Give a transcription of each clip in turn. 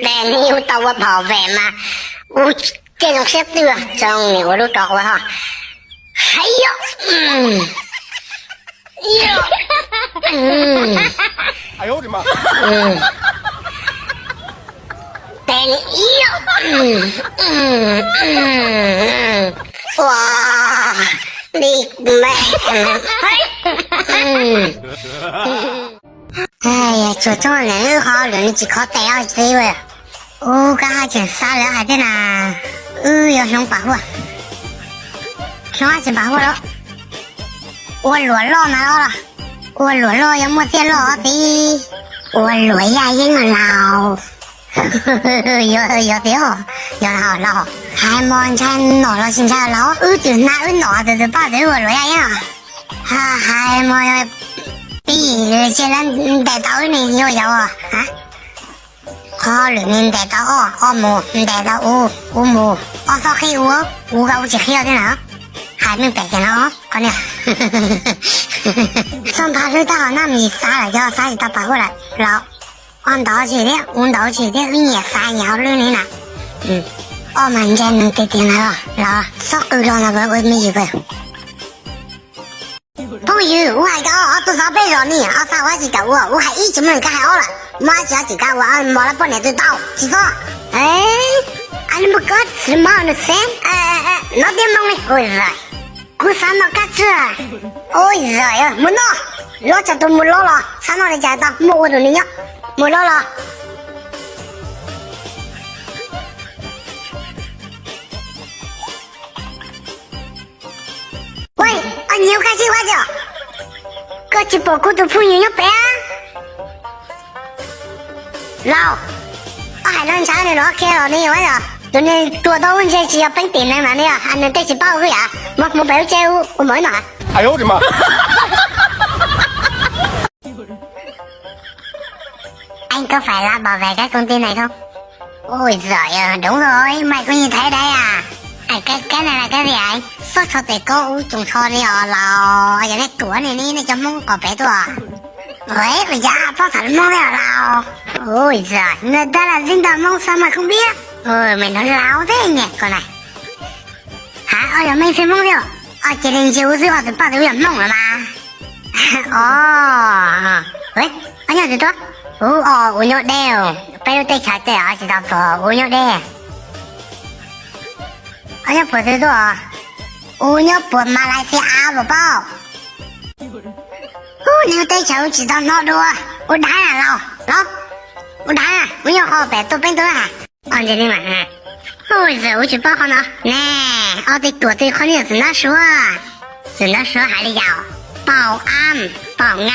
แต่นี่ตัวผอแหวนมา这种设置中你我都搞过哈，还有哎呦我的妈！等哇，你妹！哎呀，就这人好人只靠带要这位，我刚还真杀人还在呢，要想保护，想还真保护了，我落了哪了？我落了要没得落的，我落呀应老。有的哦，有好老，还忙趁老了现在老，就那老的就把这个落呀样，还忙要比这人带到你有啊？好里面带到二亩，带到五亩，2黑5个5黑的呢，还没白见了看你，上爬水大那米杀了叫杀起到爬过来，老。按到起的，按到起的，你也3摇了你呢。我们这能给点了，老少够了那个我没一个。朋友，我还讲多少倍让你，3万几个我还一直没干好了，马家几个我摸了半年就到，知道？你不搞吃嘛那谁？那点忙嘞，我日，我上那干吃，我日呀，没拿，老家都没拿了，上那的家当没我都你要。没了。喂，你又开计划去？个直播过的朋友要白啊？老，我还能查你了，开了你有没有？就你多到问这只要本地人来的呀，还能带起报个呀？没白债我没拿。哎呦我的妈！anh có phải là bảo vệ cái công ty này không? Ôi giời ơi, đúng rồi, mày có nhìn thấy đấy à? Cái này là cái gì anh? Sao cho để có trùng cho đi à? Là cái này của này nó cho mong có bé tôi à? Vậy bây giờ bao thật mong này là ôi giời, người ta là dinh tờ mong sao mà không biết? Mày nói láo thế nhỉ con này. Hả? Giờ mình phải mong gì? Chỉ đến chiều rồi thì bao giờ mong rồi mà. Vậy, anh nhớ gì đó?我要的，不要带钱的啊，知道不？我要的，我要不知道，我要不马来西亚宝宝，你要带钱我知道那多，我当然了，我当然，我要好白多本多啊，这里嘛，我去报好了，我得多对好的是那说还得要保安，保安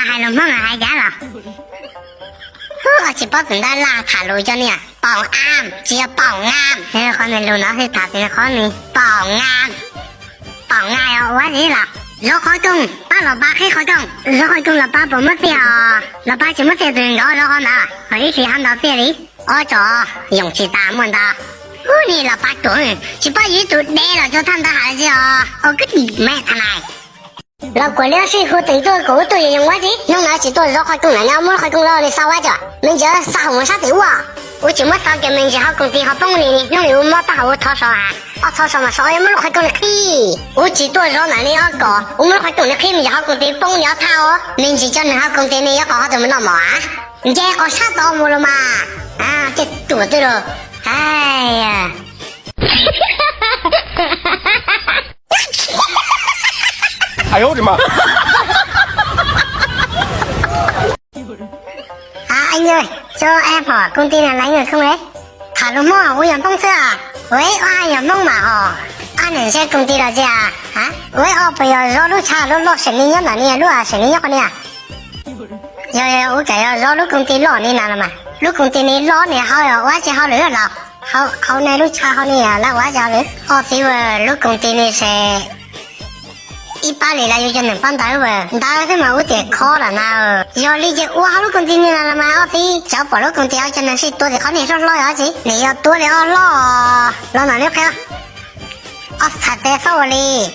还能碰还家了，我去保证的拉塔路叫你保安，只要保安，可能路那是他的可能保安呀，我知了，若开工，把老爸开开工，若开工老爸不么事啊，老爸怎么事对我若好呢？我一起喊到这里，我做勇气大门的。你老爸懂，只把鱼肚来了就谈到孩子啊，我个你妹他来。老过了水后等多个都要用我的，用那几多热开工了，没开工了你杀我着，明天杀我杀对我就没杀给明天好工地好帮你，用你没打我掏烧啊，我掏烧嘛烧也没开工的可以，我几多热那里要搞，我没开工的可以明天好工地帮你要掏哦，明天叫你好工地你要搞好怎么那么啊？你这搞啥到我了嘛？这多对了，哎呀。哎呦我的妈！anh ơi, cho em hỏi công ty này lấy người không đấy? Thả đúng không? Ôi, bông chưa à? Ôi, ai bông mà anh ở trên công ty là gì à? Hả? Ôi, bây giờ do lúc cha lúc xử lý nhất là nè, lúc xử lý nhất con nè. Ôi, cái do lúc công ty lo nè là mà. Lúc công ty này lo nè, hóa chỉ họ lửa là. Họ này lúc cha họ nè là hóa cho lửa. Thì lúc công ty này sẽ 100里了，有叫能帮单位，单位嘛我得考了那，要理解我好多工资你了嘛，我得交不了工资要叫能是多的好你说老要紧，你要多了老哪里开？才得少哩，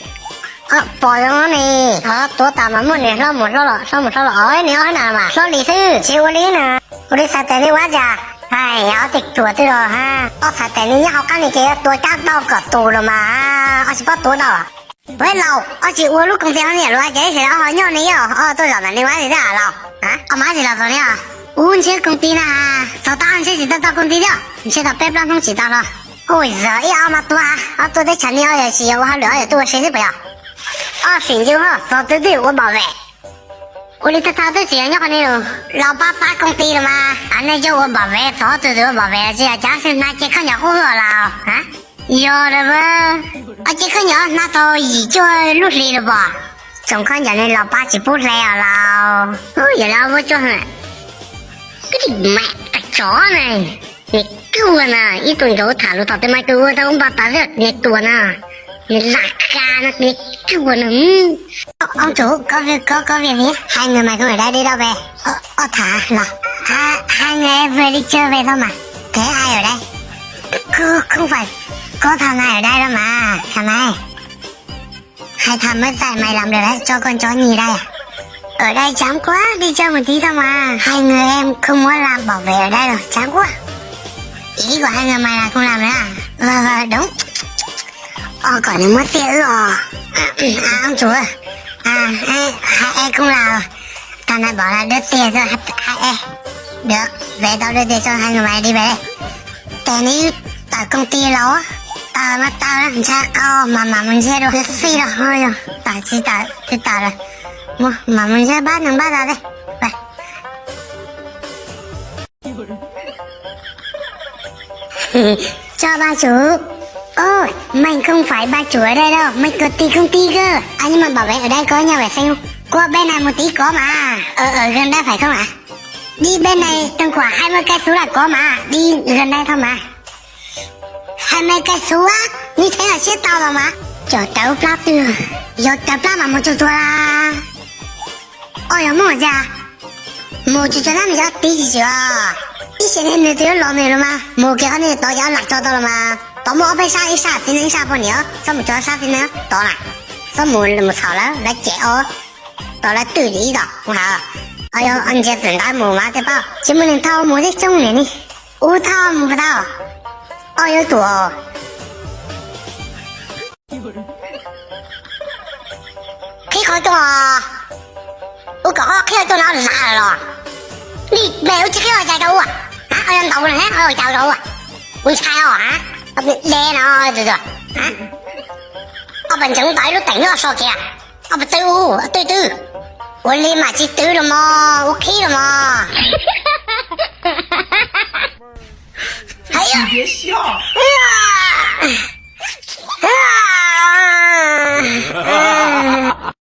bỏ rồi nè tôi tao mà muốn nè lo một lo ơi nè ơi nào mà lo lý sư chịu lý nè lý sao tên đi quá già ai áo tịch chùa tới rồi ha sao tên đi học cái này kia tôi chắc đâu có tù rồi mà chỉ bắt tôi đâu à với lâu chỉ uống lúc công ty này rồi cái gì đó hỏi nhau này tôi làm là đi quá gì đó lâu hả má gì là rồi nè uống chơi công ty nè sao tao ăn chơi gì tao công ty đó chơi tao bếp lắm không chỉ tao đâu ôi giời mà tôi để chẳng nhau là chỉ我聊也多谁是不要醒就好早对对我保卫我的他都这样那种老爸发工地了吗那叫我保卫早对对我保卫这假是那这看见火了啊有了吧这看见那都已经录里了吧总看见那老爸就不来了有了我就是cái gì mẹ cái chó này nè cua nè ít tuần rồi thả lũ tao tới mai cua tao không bắt tao được nè tuần nè nè lạc ca nè cua nè ông chủ có việc gì hai người mày không ở đây đi đâu về thả là hai người em vừa đi chơi về thôi mà thế ai ở đây không phải có thằng này ở đây đâu mà thằng này hai thằng mất dạy mày làm được đấy cho con chó nhì đây à ở đây chán quá đi chơi một tí thôi mà hai người em không muốn làm bảo vệ ở đây rồi chán quá ý của hai người mày là không làm nữa à đúng còn này mất tiền rồi ông chủ hai em không làm thằng này bảo là đưa tiền cho hai em được về tao đưa tiền cho hai người mày đi về đây tiền đi ở công ty lâu á tao làm sao mà mình chơi được phi rồi thôi rồi tao rồi mà mình sẽ bắt ra đây vậy cho ba chủ mày không phải ba chủ ở đây đâu mày cực công ty cơ nhưng mà bảo vệ ở đây có nhà vệ sinh không qua bên này một tí có mà ở gần đây phải không ạ đi bên này tầm khoảng 20 cây số là có mà đi gần đây thôi mà 20 cây số á như thế là chết tao rồi mà chờ tao plát từ giờ tao plát mà một chút là有么家？没就叫他们家地几啊？以前你都有老没了吗？没给他们到家辣椒到了吗？到我被杀一杀，今天杀不了，怎么叫杀今天到了？怎么那么吵了？来接我，到了队里的，我好。哎呦，俺家真大木嘛的吧？怎么能掏木的种呢？我掏木不掏？有多。可以开动啊！我搞好开到哪里来了？你没有去开在đâu à? Em đâu này hết chào đâu à? Ui sao hả? Đen à từ từ hả? Mình chẳng tới nó tỉnh nó sao kìa? Từ我立马去丢了嘛 ，OK 了嘛？你别笑。哎呀！